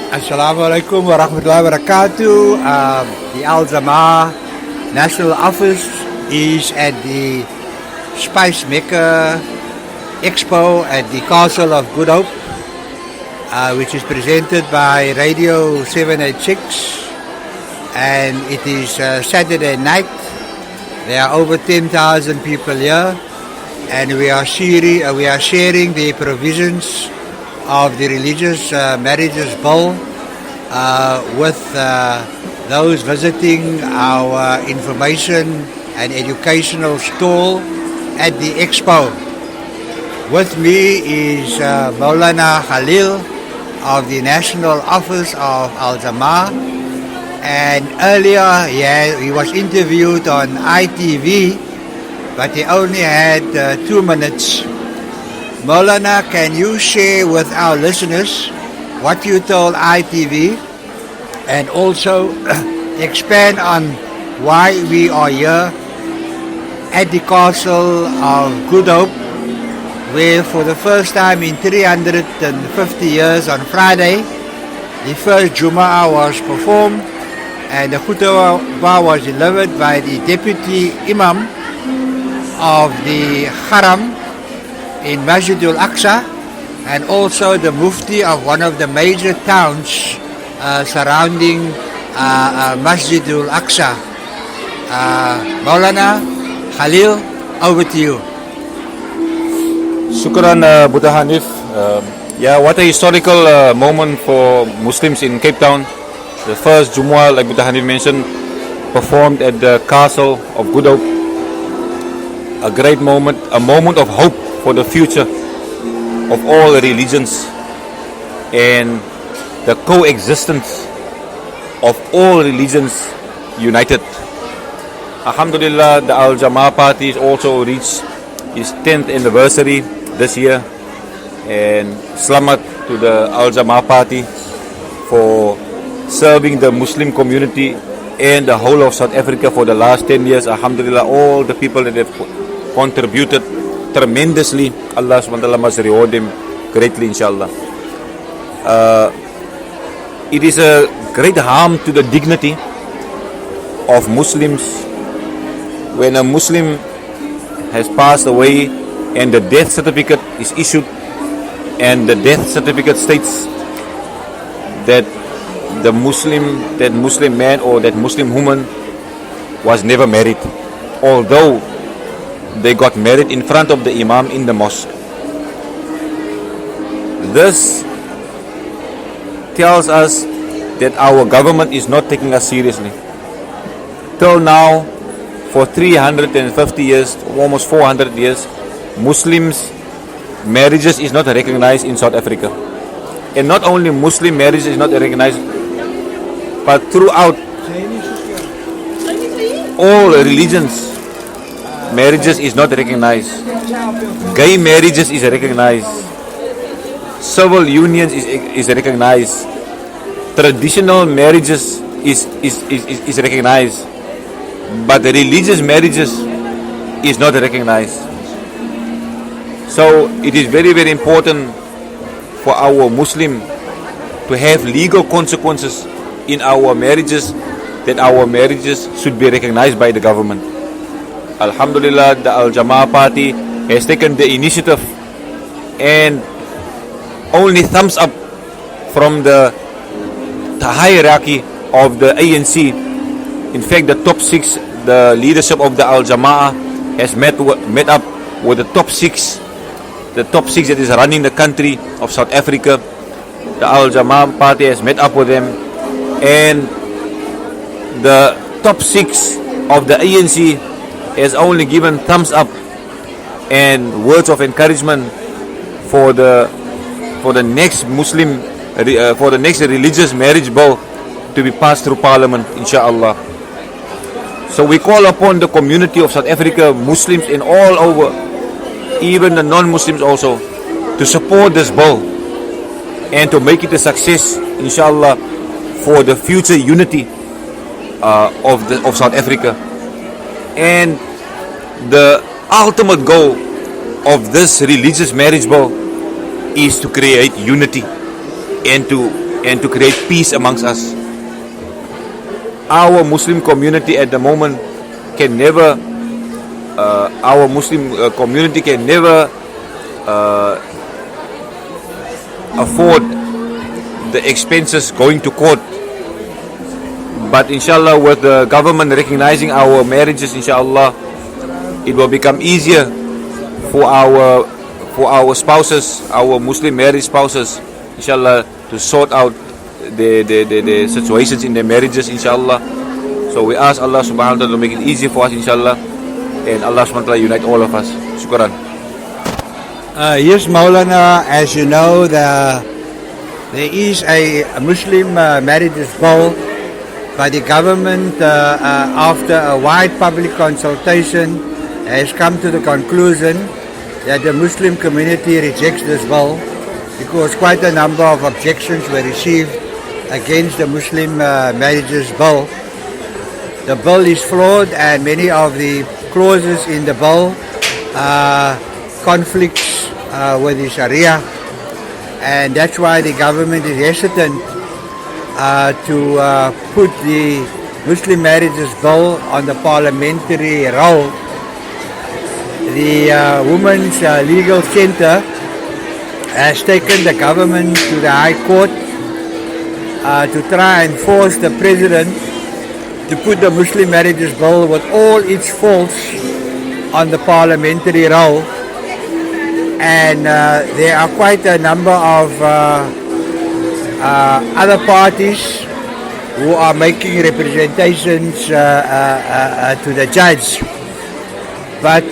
Assalamu alaikum wa rahmatullahi wa barakatuh. The Al Jamaa National Office is at the Spice Maker Expo at the Castle of Good Hope, which is presented by Radio 786, and it is Saturday night. There are over 10,000 people here, and we are sharing the provisions of the religious marriages bill with those visiting our information and educational stall at the expo. With me is Maulana Khalil of the National Office of Al Jamaa, and earlier he was interviewed on ITV, but he only had 2 minutes. Maulana, can you share with our listeners what you told ITV, and also expand on why we are here at the Castle of Good Hope, where for the first time in 350 years on Friday, the first Jum'ah was performed, and the khutbah was delivered by the Deputy Imam of the Haram in Masjid al-Aqsa, and also the Mufti of one of the major towns surrounding Masjid al-Aqsa. Maulana Khalil, over to you. Shukran, Buddha Hanif. What a historical moment for Muslims in Cape Town. The first Jumu'ah, like Buddha Hanif mentioned, performed at the Castle of Good Hope. A great moment, a moment of hope for the future of all religions and the coexistence of all religions united. Alhamdulillah, the Al Jamaa Party also reached its 10th anniversary this year, and Slamat to the Al Jamaa Party for serving the Muslim community and the whole of South Africa for the last 10 years. Alhamdulillah, all the people that have contributed tremendously, Allah subhanahu wa ta'ala must reward them greatly, inshallah. It is a great harm to the dignity of Muslims when a Muslim has passed away and the death certificate is issued, and the death certificate states that that Muslim man or that Muslim woman was never married, although they got married in front of the Imam in the mosque. This tells us that our government is not taking us seriously. Till now, for 350 years, almost 400 years, Muslims marriages is not recognized in South Africa. And not only Muslim marriage is not recognized, but throughout all religions, marriages is not recognized. Gay marriages is recognized. Civil unions is recognized. Traditional marriages is recognized. But the religious marriages is not recognized. So it is very, very important for our Muslim to have legal consequences in our marriages, that our marriages should be recognized by the government. Alhamdulillah, the Al Jamaa Party has taken the initiative, and only thumbs up from the hierarchy of the ANC. In fact, the top 6, the leadership of the Al Jamaa has met up with the top 6 that is running the country of South Africa. The Al Jamaa Party has met up with them, and the top 6 of the ANC has only given thumbs up and words of encouragement for the next religious marriage bill to be passed through Parliament, inshallah. So we call upon the community of South Africa, Muslims and all over, even the non-Muslims also, to support this bill and to make it a success, inshallah, for the future unity of South Africa. And the ultimate goal of this religious marriage bill is to create unity and to and to create peace amongst us. Our Muslim community at the moment can never, afford the expenses going to court. But inshallah, with the government recognizing our marriages, inshallah, it will become easier for our spouses, our Muslim married spouses, inshallah, to sort out the situations in their marriages, inshallah. So we ask Allah subhanahu wa ta'ala to make it easy for us, inshallah, and Allah subhanahu wa ta'ala unite all of us. Shukran. Yes, Maulana, as you know, there is a Muslim marriages bill by the government after a wide public consultation has come to the conclusion that the Muslim community rejects this bill because quite a number of objections were received against the Muslim marriages bill. The bill is flawed and many of the clauses in the bill conflicts with the Sharia, and that's why the government is hesitant to put the Muslim marriages bill on the parliamentary roll. The Women's Legal Center has taken the government to the High Court to try and force the President to put the Muslim marriages bill with all its faults on the parliamentary roll. And there are quite a number of other parties who are making representations to the judge. But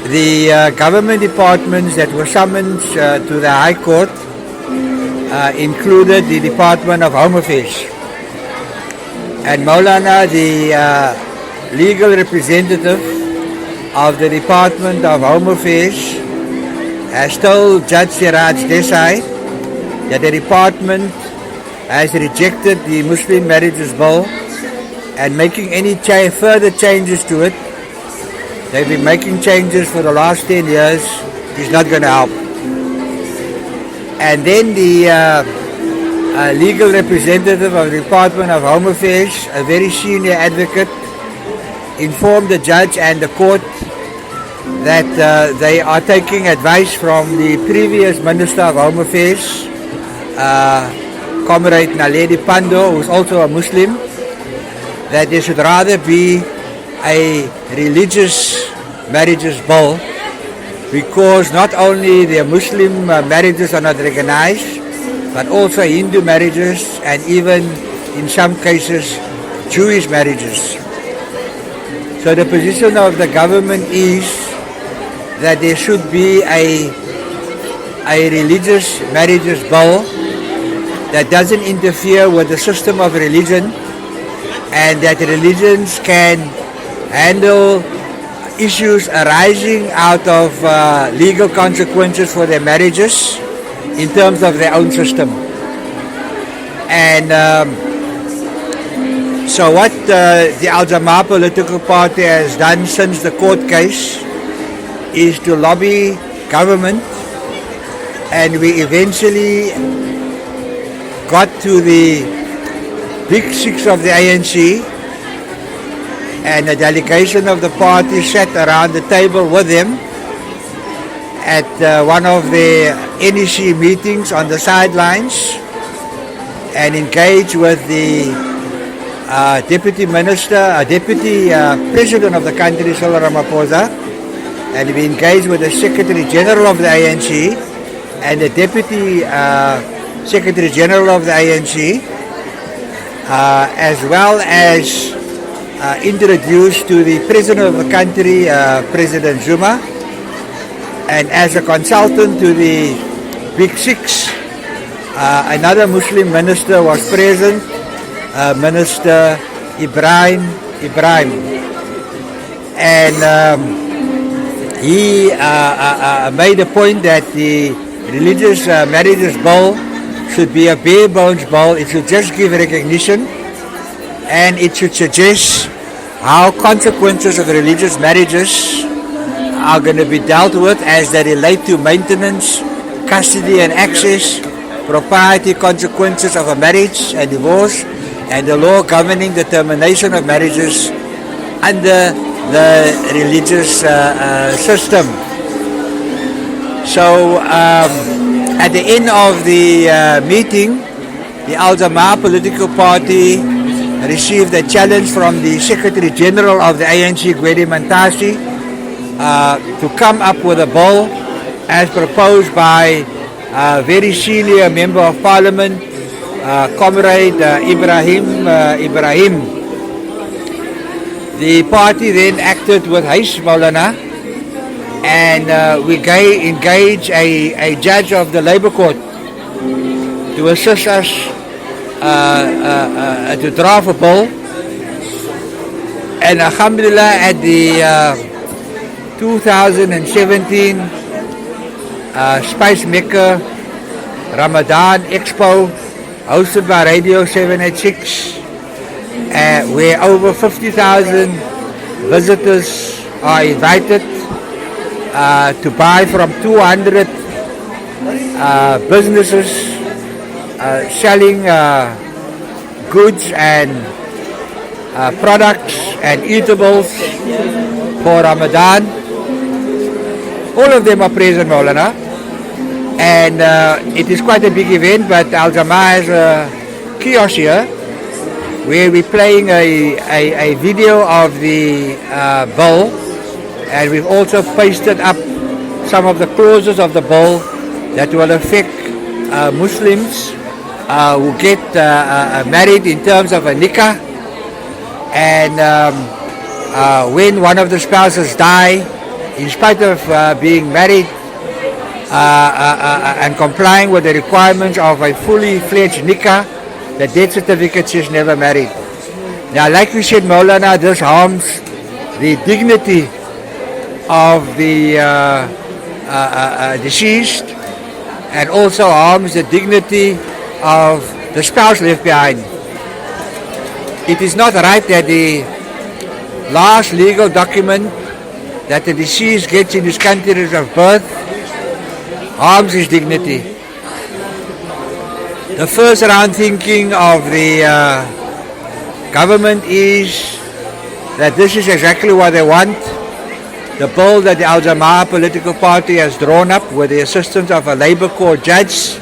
the government departments that were summoned to the High Court included the Department of Home Affairs. And Maulana, the legal representative of the Department of Home Affairs, has told Judge Siraj Desai that the department has rejected the Muslim marriages bill and making any further changes to it. They've been making changes for the last 10 years. It's not going to help. And then the legal representative of the Department of Home Affairs, a very senior advocate, informed the judge and the court that they are taking advice from the previous Minister of Home Affairs, Comrade Naledi Pandor, who is also a Muslim, that there should rather be a religious marriages bill, because not only the Muslim marriages are not recognized, but also Hindu marriages and even in some cases Jewish marriages. So the position of the government is that there should be a religious marriages bill that doesn't interfere with the system of religion, and that religions can handle issues arising out of legal consequences for their marriages in terms of their own system. And so what the Al-Jamaah political party has done since the court case is to lobby government, and we eventually got to the Big Six of the ANC, and a delegation of the party sat around the table with them at one of the NEC meetings on the sidelines and engaged with the deputy president of the country, Cyril Ramaphosa, and we engaged with the Secretary General of the ANC and the Deputy Secretary General of the ANC, as well as introduced to the President of the country, President Zuma, and as a consultant to the Big Six, another Muslim minister was present, Minister Ibrahim, and he made a point that the religious marriages bill should be a bare bones bill. It should just give recognition, and it should suggest how consequences of religious marriages are going to be dealt with as they relate to maintenance, custody and access, propriety consequences of a marriage and divorce, and the law governing the termination of marriages under the religious system. So at the end of the meeting, the Al Jama-ah political party received a challenge from the Secretary General of the ANC, Gwede Mantashe, to come up with a bill as proposed by a very senior member of parliament, Comrade Ibrahim. The party then acted with Haish Maulana, and we engaged a judge of the Labour Court to assist us to draft a bill. And alhamdulillah, at the 2017 Spice Mecca Ramadan Expo hosted by Radio 786, where over 50,000 visitors are invited to buy from 200 businesses selling goods and products and eatables for Ramadan. All of them are present, Maulana, and it is quite a big event. But Al Jama-ah has a kiosk here where we're playing a video of the bill, and we've also pasted up some of the clauses of the bill that will affect Muslims who get married in terms of a nikah, and when one of the spouses die, in spite of being married and complying with the requirements of a fully fledged nikah, the death certificate says never married. Now, like we said, Maulana, this harms the dignity of the deceased, and also harms the dignity of the spouse left behind. It is not right that the last legal document that the deceased gets in his country of birth harms his dignity. The first round thinking of the government is that this is exactly what they want. The bill that the Al Jama-ah political party has drawn up with the assistance of a Labour Court judge,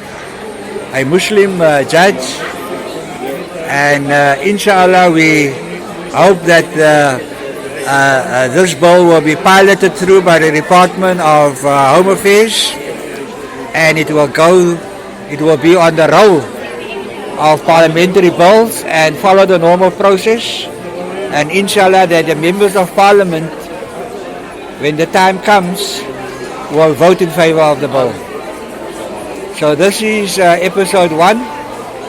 a Muslim judge, and inshallah we hope that this bill will be piloted through by the Department of Home Affairs, and it will be on the roll of parliamentary bills and follow the normal process, and inshallah that the members of parliament, when the time comes, will vote in favor of the bill. So this is episode 1.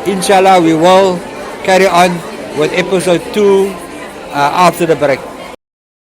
Inshallah we will carry on with episode 2 after the break.